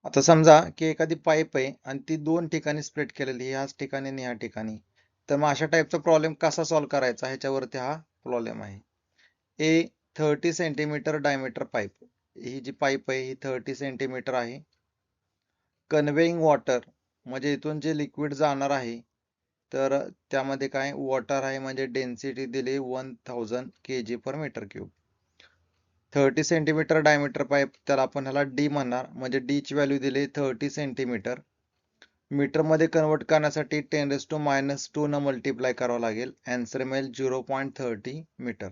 आता समजा की एखादी पाईप आहे आणि ती दोन ठिकाणी स्प्लिट केलेली, ह्याच ठिकाणी आणि ह्या ठिकाणी. तर मग अशा टाईपचा प्रॉब्लेम कसा सॉल्व्ह करायचा ह्याच्यावरती हा प्रॉब्लेम आहे. ए 30 सेंटीमीटर डायमीटर पाईप, ही जी पाईप आहे ही 30 सेंटीमीटर आहे. कन्वेइंग वॉटर म्हणजे इथून जे लिक्विड जाणार आहे, तर त्यामध्ये काय वॉटर आहे, म्हणजे डेन्सिटी दिली 1000 kg per metre cube. 30 centimetre diameter pipe, त्याला आपण ह्याला डी म्हणणार, म्हणजे डी ची व्हॅल्यू दिली 30 सेंटीमीटर. मीटर मध्ये कन्वर्ट करण्यासाठी 10⁻² न मल्टिप्लाय करावं लागेल. आन्सर मिळेल 0.30 metre.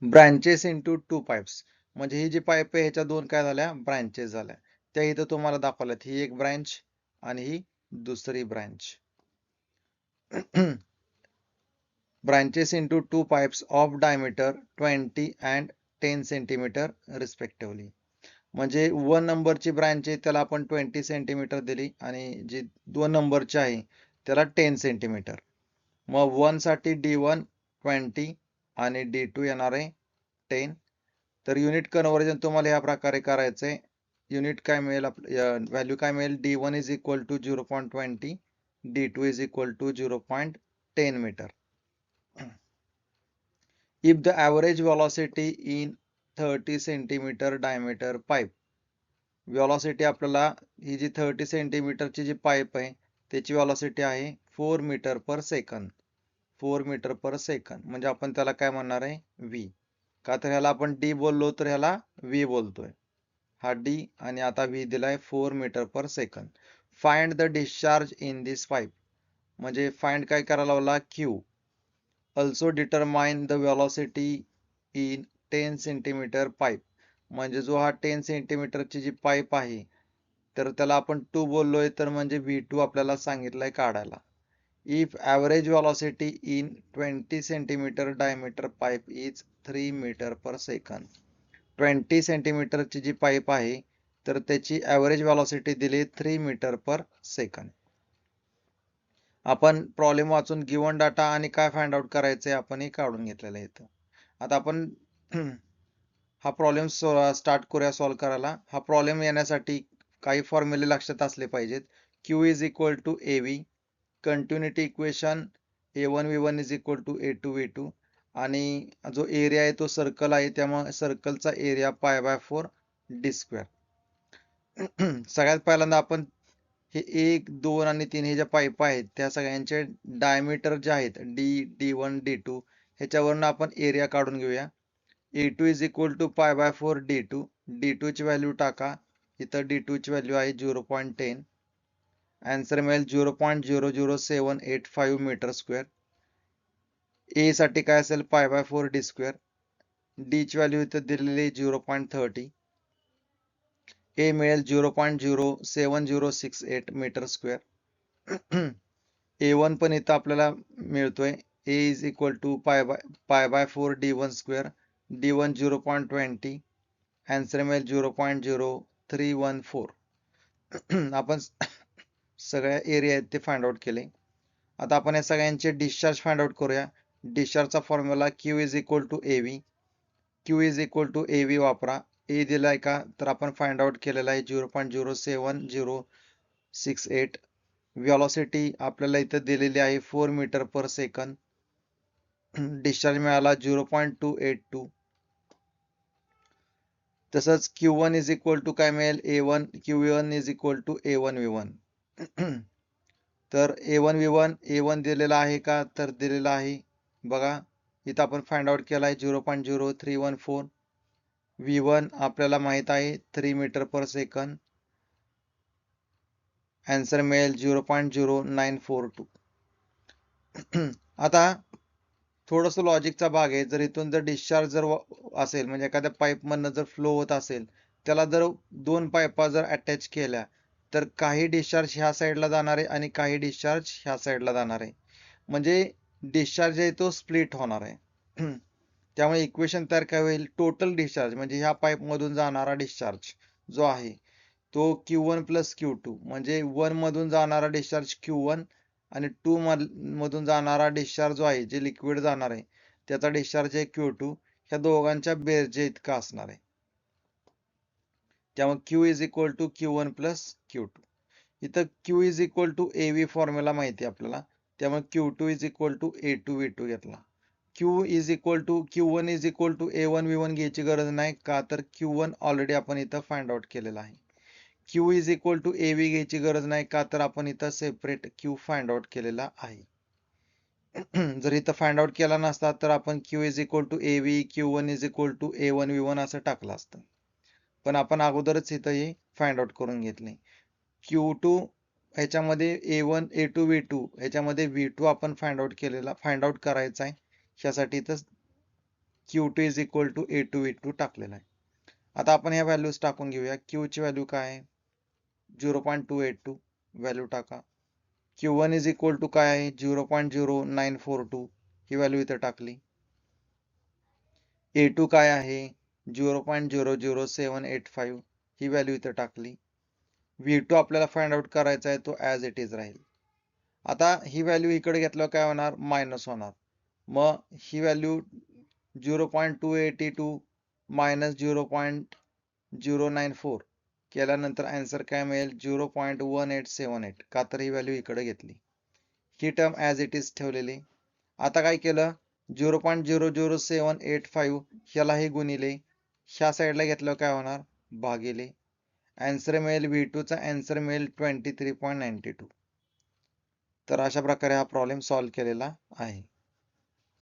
Branches into two pipes, म्हणजे ही जी पाईप आहे ह्याच्या दोन काय झाल्या, ब्रांचेस झाल्या. त्या इथं तुम्हाला दाखवल्यात, ही एक ब्रांच आणि ही दुसरी branch. branches into two pipes of diameter 20 and 10 centimetre respectively. म्हणजे 1 नंबरची ब्रांच आहे त्याला आपण 20 सेंटीमीटर दिली आणि जी 2 नंबरची आहे त्याला 10 सेंटीमीटर. मग 1 साठी D1 20 आणि D2 येणार आहे 10. तर युनिट कन्व्हर्जन तुम्हाला या प्रकारे करायचंय. युनिट काय मिळेल, व्हॅल्यू काय मिळेल, D1 is equal to 0.20, D2 is equal to 0.10 metre. If the average velocity in 30 centimetre diameter pipe, velocity आपल्याला ही जी 30 सेंटीमीटरची जी पाईप आहे त्याची व्हेलॉसिटी आहे 4 metre per second. 4 metre per second म्हणजे आपण त्याला काय म्हणणार आहे, व्ही. का तर ह्याला आपण डी बोललो तर ह्याला व्ही बोलतोय. हा डी आणि आता व्ही दिलाय 4 metre per second. Find the discharge in this pipe, म्हणजे फाइंड काय करायला लावला, Q. Also determine the velocity in 10 centimetre pipe, म्हणजे जो हा 10 सेंटीमीटरची जी पाईप आहे तर त्याला आपण 2 बोललोय, तर म्हणजे V2 आपल्याला सांगितलंय काढायला. इफ ॲव्हरेज velocity in 20 सेंटीमीटर डायमीटर पाईप इज 3 मीटर पर सेकंद. 20 सेंटीमीटरची जी पाईप आहे तर त्याची ॲव्हरेज velocity दिली 3 मीटर पर सेकंद. आपण प्रॉब्लेम वाचून गिवन डाटा आणि काय फाइंड आउट करायचंय आपण हे काढून घेतलेलं आहे इथं. आता आपण हा प्रॉब्लेम स्टार्ट करूया सॉल्व्ह करायला. हा प्रॉब्लेम येण्यासाठी काही फॉर्म्युले लक्षात असले पाहिजेत. Q is equal to AV, continuity equation A1V1 is equal to A2V2, आणि जो एरिया आहे तो सर्कल आहे त्यामुळे सर्कलचा एरिया π/4 d². सगळ्यात पहिल्यांदा आपण हे 1, 2 आणि 3 हे ज्या पाईप आहेत त्या सगळ्यांचे डायमीटर जे आहेत D1 D2 ह्याच्यावरनं आपण एरिया काढून घेऊया. A2 is equal to π/4 D2. D2 ची व्हॅल्यू टाका, इथं D2 ची व्हॅल्यू आहे 0.10. आन्सर मिळेल 0.00785 मीटर स्क्वेअर. ए साठी काय असेल π/4 d². डी ची व्हॅल्यू इथं दिलेली 0.30. ए मिळेल 0.07068 मीटर स्क्वेअर. A1 पण इथं आपल्याला मिळतोय, A is equal to π/4 D1 स्क्वेअर. D1 0.20. आन्सर मिळेल 0.0314. आपण सगळ्या एरिया आहेत ते फाइंड आउट केले. आता आपण या सगळ्यांचे डिस्चार्ज फाइंड आउट करूया. डिस्चार्जचा formula Q is equal to AV. Q is equal to AV वापरा. ए दिलाय का तर आपण फाइंड आउट केलेला आहे 0.07068. व्हेलॉसिटी आपल्याला इथं दिलेली आहे 4 मीटर पर सेकंद. डिस्चार्ज मिळाला 0.282. तसंच Q1 इज इक्वल टू काय मिळेल, A1 Q1 is equal to A1V1. तर A1 दिलेला आहे का तर दिलेला आहे. बघा इथं आपण फाइंड आउट केला आहे 0.0314. V1 आपल्याला माहित आहे 3 मीटर पर सेकंद. आन्सर मिळेल 0.0942. आता थोडंसं लॉजिकचा भाग आहे. जर इथून जर डिस्चार्ज जर असेल, म्हणजे एखाद्या पाईप मधनं जर फ्लो होत असेल, त्याला जर दोन पाईपा जर अटॅच केल्या तर काही डिस्चार्ज ह्या साईडला जाणार आहे आणि काही डिस्चार्ज ह्या साईडला जाणार आहे. म्हणजे डिस्चार्ज आहे तो स्प्लिट होणार आहे. त्यामुळे इक्वेशन तयार काय होईल, टोटल डिस्चार्ज म्हणजे ह्या पाईप मधून जाणारा डिस्चार्ज जो आहे तो Q1 प्लस Q2, म्हणजे 1 मधून जाणारा डिस्चार्ज Q1 आणि 2 मधून जाणारा डिस्चार्ज जो आहे, जे लिक्विड जाणार आहे त्याचा डिस्चार्ज आहे Q2, ह्या दोघांच्या बेरजे इतका असणार आहे. त्यामुळे Q is equal to Q1 plus Q2. इथं Q is equal to AV formula माहिती आहे आपल्याला, त्यामुळे Q2 is equal to A2 V2 घेतला. Q1 is equal to A1 V1 घ्यायची गरज नाही, का तर Q1 ऑलरेडी आपण इथं फाइंड आउट केलेला आहे. Q is equal to AV घ्यायची गरज नाही, का तर आपण इथं सेपरेट Q फाइंड आउट केलेला आहे. जर इथं फाइंड आउट केला नसता तर आपण Q is equal to AV, Q1 is equal to A1 V1 असं टाकलं असतं. पण आपण अगोदरच इथं हे फाइंड आउट करून घेतले. Q2 ह्याच्यामध्ये A1, A2, V2 ह्याच्यामध्ये V2 आपण फाइंड आउट करायचा आहे. ह्यासाठी इथं Q2 is equal to A2, V2 टाकलेला आहे. आता आपण ह्या व्हॅल्यूज टाकून घेऊया. Q ची व्हॅल्यू काय आहे? 0.282 व्हॅल्यू टाका. Q1 इज इक्वल टू काय आहे? 0.0942 ही व्हॅल्यू इथं टाकली. A2 काय आहे? 0.00785 ही व्हॅल्यू इथं टाकली. V2 आपल्याला फाइंड आउट करायचा आहे, तो ॲज इट इज राहील. आता ही व्हॅल्यू इकडे घेतल्यावर काय होणार? मायनस होणार. मग ही व्हॅल्यू 0.282 मायनस 0.094 केल्यानंतर आन्सर काय मिळेल? 0.1878, का तर ही व्हॅल्यू इकडे घेतली. ही टर्म ॲज इट इज ठेवलेली. आता काय केलं? 0.00785 ह्याला हे गुणिले, ह्या साईडला घेतल्यावर काय होणार? भागिले. आन्सर मिळेल V2 चा आन्सर मिळेल 23.92. तर अशा प्रकारे हा प्रॉब्लेम सॉल्व्ह केलेला आहे.